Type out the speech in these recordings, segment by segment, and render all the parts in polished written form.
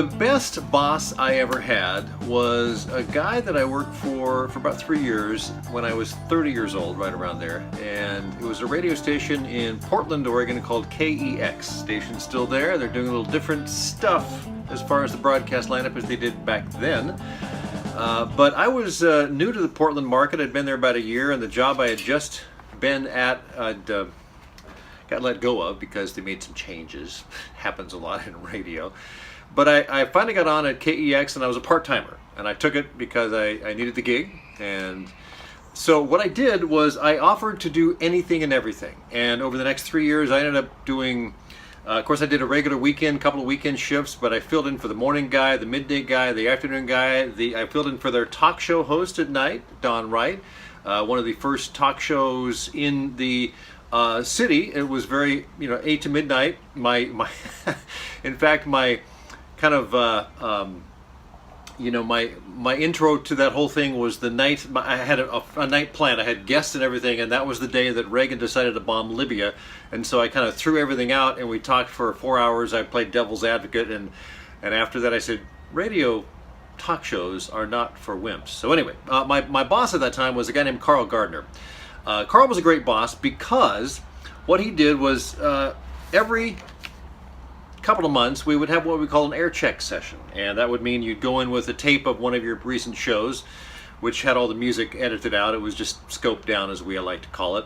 The best boss I ever had was a guy that I worked for about 3 years when I was 30 years old, right around there. And it was a radio station in Portland, Oregon called KEX. Station's still there. They're doing a little different stuff as far as the broadcast lineup as they did back then. But I was new to the Portland market. I'd been there about a year, and the job I had just been at, got let go of because they made some changes. Happens a lot in radio. But I finally got on at KEX, and I was a part-timer, and I took it because I needed the gig. And so what I did was I offered to do anything and everything. And over the next 3 years, I ended up doing, of course, I did a regular weekend, couple of weekend shifts, but I filled in for the morning guy, the midday guy, the afternoon guy. I filled in for their talk show host at night, Don Wright, one of the first talk shows in the city. It was very, 8 to midnight. In fact, my kind of my intro to that whole thing was the night I had a night planned. I had guests and everything, and that was the day that Reagan decided to bomb Libya. And so I kind of threw everything out, and we talked for 4 hours. I played devil's advocate, and after that I said, radio talk shows are not for wimps. So anyway, my boss at that time was a guy named Carl Gardner. Carl was a great boss because what he did was every couple of months we would have what we call an air check session, and that would mean you'd go in with a tape of one of your recent shows, which had all the music edited out. It was just scoped down, as we like to call it,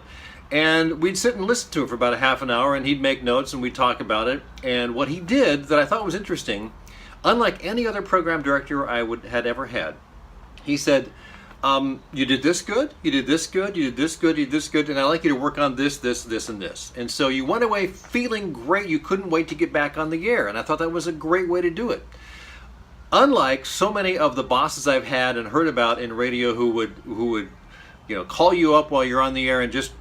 and we'd sit and listen to it for about a half an hour, and he'd make notes and we'd talk about it. And what he did that I thought was interesting, unlike any other program director I had ever had, he said, you did this good, you did this good, you did this good, you did this good, and I'd like you to work on this, this, this, and this. And so you went away feeling great. You couldn't wait to get back on the air, and I thought that was a great way to do it. Unlike so many of the bosses I've had and heard about in radio who would call you up while you're on the air and just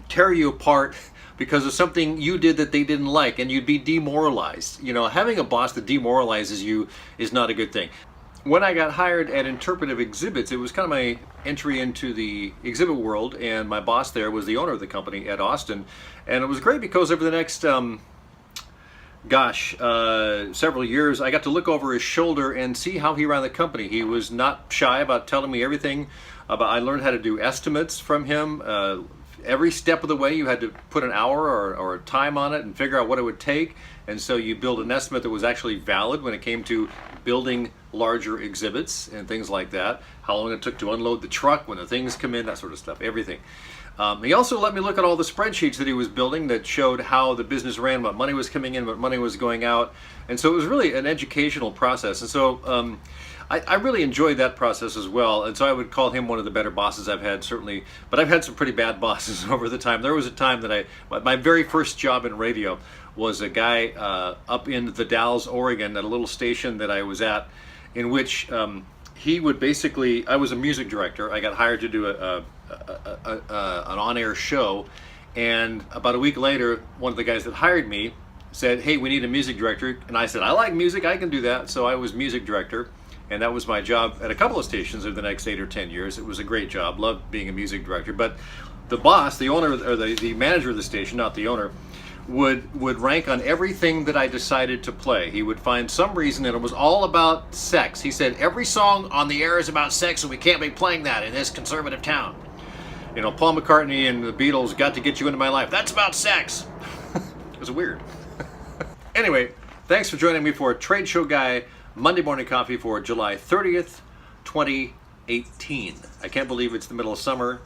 tear you apart because of something you did that they didn't like, and you'd be demoralized. Having a boss that demoralizes you is not a good thing. When I got hired at Interpretive Exhibits, it was kind of my entry into the exhibit world, and my boss there was the owner of the company, Ed Austin. And it was great because over the next, several years, I got to look over his shoulder and see how he ran the company. He was not shy about telling me everything. I learned how to do estimates from him. Every step of the way you had to put an hour or a time on it and figure out what it would take. And so you build an estimate that was actually valid when it came to building larger exhibits and things like that. How long it took to unload the truck when the things come in, that sort of stuff, everything. He also let me look at all the spreadsheets that he was building that showed how the business ran, what money was coming in, what money was going out. And so it was really an educational process. And so I really enjoyed that process as well, and so I would call him one of the better bosses I've had, certainly. But I've had some pretty bad bosses over the time. There was a time that my very first job in radio was a guy up in the Dalles, Oregon, at a little station that I was at, in which he would basically, I was a music director. I got hired to do an on-air show, and about a week later, one of the guys that hired me said, "Hey, we need a music director." And I said, "I like music, I can do that." So I was music director. And that was my job at a couple of stations over the next 8 or 10 years. It was a great job. Loved being a music director. But the boss, the owner, or the manager of the station, not the owner, would rank on everything that I decided to play. He would find some reason, and it was all about sex. He said, every song on the air is about sex, and we can't be playing that in this conservative town. Paul McCartney and the Beatles, Got to Get You Into My Life. That's about sex. It was weird. Anyway, thanks for joining me for Trade Show Guy Monday Morning Coffee for July 30th, 2018. I can't believe it's the middle of summer.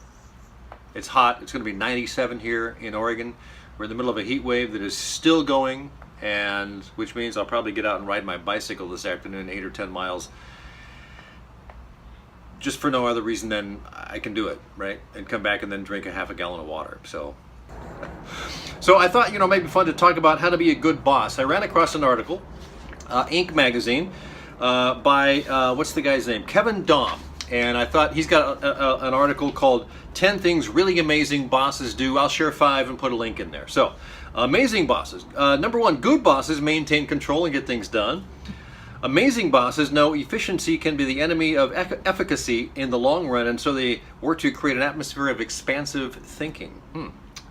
It's hot. It's going to be 97 here in Oregon. We're in the middle of a heat wave that is still going, and which means I'll probably get out and ride my bicycle this afternoon, 8 or 10 miles, just for no other reason than I can do it, right? And come back and then drink a half a gallon of water. So I thought, it might be fun to talk about how to be a good boss. I ran across an article, Inc. magazine, by, what's the guy's name? Kevin Dahm. And I thought he's got an article called 10 Things Really Amazing Bosses Do. I'll share 5 and put a link in there. So, amazing bosses. Number 1, good bosses maintain control and get things done. Amazing bosses know efficiency can be the enemy of efficacy in the long run, and so they work to create an atmosphere of expansive thinking.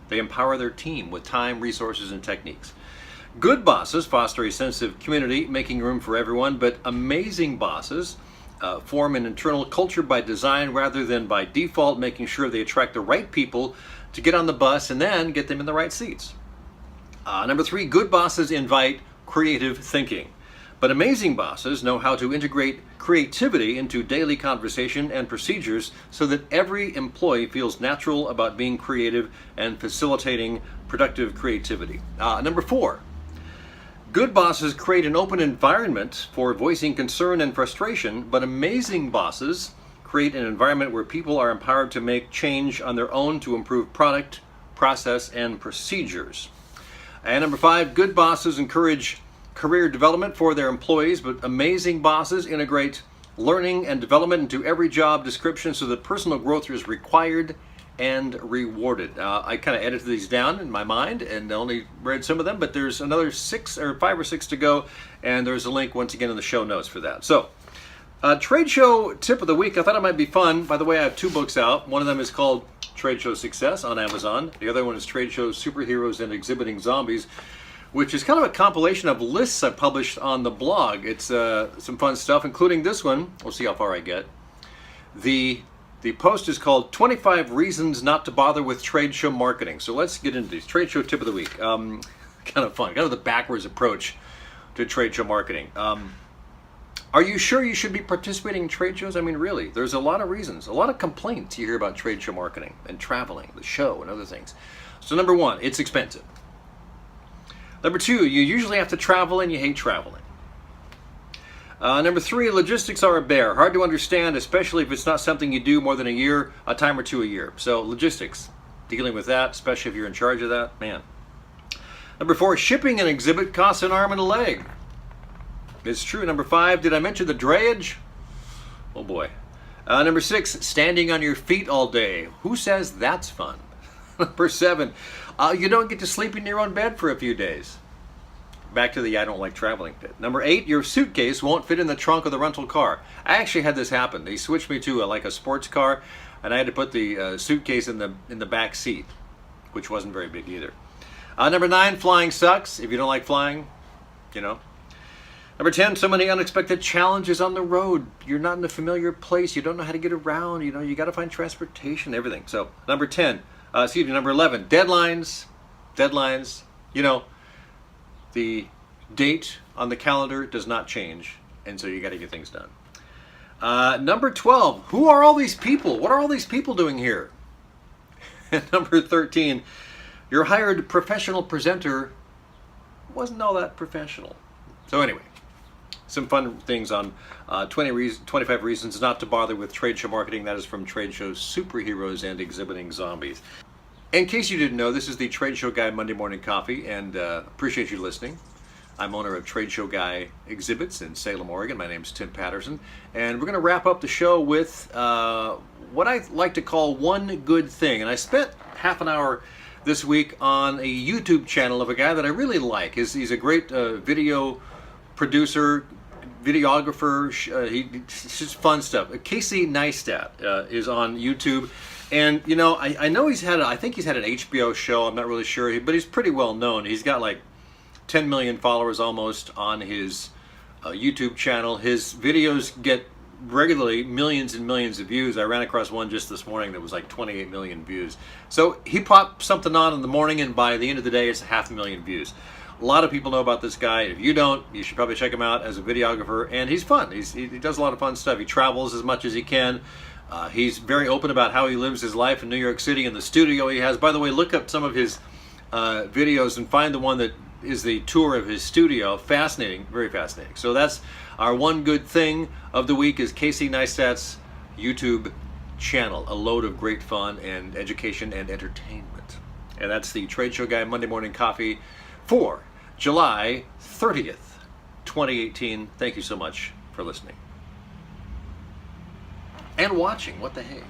They empower their team with time, resources, and techniques. Good bosses foster a sense of community, making room for everyone, but amazing bosses form an internal culture by design rather than by default, making sure they attract the right people to get on the bus and then get them in the right seats. Number 3, good bosses invite creative thinking. But amazing bosses know how to integrate creativity into daily conversation and procedures so that every employee feels natural about being creative and facilitating productive creativity. Number 4, good bosses create an open environment for voicing concern and frustration, but amazing bosses create an environment where people are empowered to make change on their own to improve product, process, and procedures. And number 5, good bosses encourage career development for their employees, but amazing bosses integrate learning and development into every job description so that personal growth is required and rewarded. I kind of edited these down in my mind and only read some of them, but there's another 5 or 6 to go, and there's a link once again in the show notes for that. So, Trade Show tip of the week, I thought it might be fun. By the way, I have 2 books out. One of them is called Trade Show Success on Amazon. The other one is Trade Show Superheroes and Exhibiting Zombies, which is kind of a compilation of lists I published on the blog. It's some fun stuff, including this one. We'll see how far I get. The post is called 25 Reasons Not to Bother with Trade Show Marketing. So let's get into these. Trade Show tip of the week. Kind of fun. Kind of the backwards approach to trade show marketing. Are you sure you should be participating in trade shows? I mean, really, there's a lot of reasons, a lot of complaints you hear about trade show marketing and traveling, the show, and other things. So number 1, it's expensive. Number 2, you usually have to travel and you hate traveling. Number 3, logistics are a bear. Hard to understand, especially if it's not something you do more than a time or two a year. So logistics, dealing with that, especially if you're in charge of that, man. Number 4, shipping an exhibit costs an arm and a leg. It's true. Number 5, did I mention the drayage? Oh boy. Number 6, standing on your feet all day. Who says that's fun? Number 7, you don't get to sleep in your own bed for a few days. Back to the I don't like traveling bit. Number 8, your suitcase won't fit in the trunk of the rental car. I actually had this happen. They switched me to like a sports car, and I had to put the suitcase in the back seat, which wasn't very big either. Number 9, flying sucks. If you don't like flying, you know. Number 10, so many unexpected challenges on the road. You're not in a familiar place. You don't know how to get around. You know, you got to find transportation, everything. So number 11, deadlines. You know, the date on the calendar does not change, and so you got to get things done. Number 12, who are all these people? What are all these people doing here? And number 13, your hired professional presenter wasn't all that professional. So anyway, some fun things on 25 Reasons Not to Bother with Trade Show Marketing. That is from Trade Show Superheroes and Exhibiting Zombies. In case you didn't know, this is the Trade Show Guy Monday Morning Coffee, and appreciate you listening. I'm owner of Trade Show Guy Exhibits in Salem, Oregon. My name's Tim Patterson, and we're going to wrap up the show with what I like to call one good thing. And I spent half an hour this week on a YouTube channel of a guy that I really like. He's a great video producer, videographer. It's just fun stuff. Casey Neistat is on YouTube. And, you know, I know I think he's had an HBO show. I'm not really sure, but he's pretty well known. He's got like 10 million followers almost on his YouTube channel. His videos get regularly millions and millions of views. I ran across one just this morning that was like 28 million views. So he popped something on in the morning, and by the end of the day, it's 500,000 views. A lot of people know about this guy. If you don't, you should probably check him out as a videographer. And he's fun. He does a lot of fun stuff. He travels as much as he can. He's very open about how he lives his life in New York City and the studio he has. By the way, look up some of his videos and find the one that is the tour of his studio. Fascinating, very fascinating. So that's our one good thing of the week, is Casey Neistat's YouTube channel. A load of great fun and education and entertainment. And that's the Trade Show Guy Monday Morning Coffee for July 30th, 2018. Thank you so much for listening. And watching. What the heck?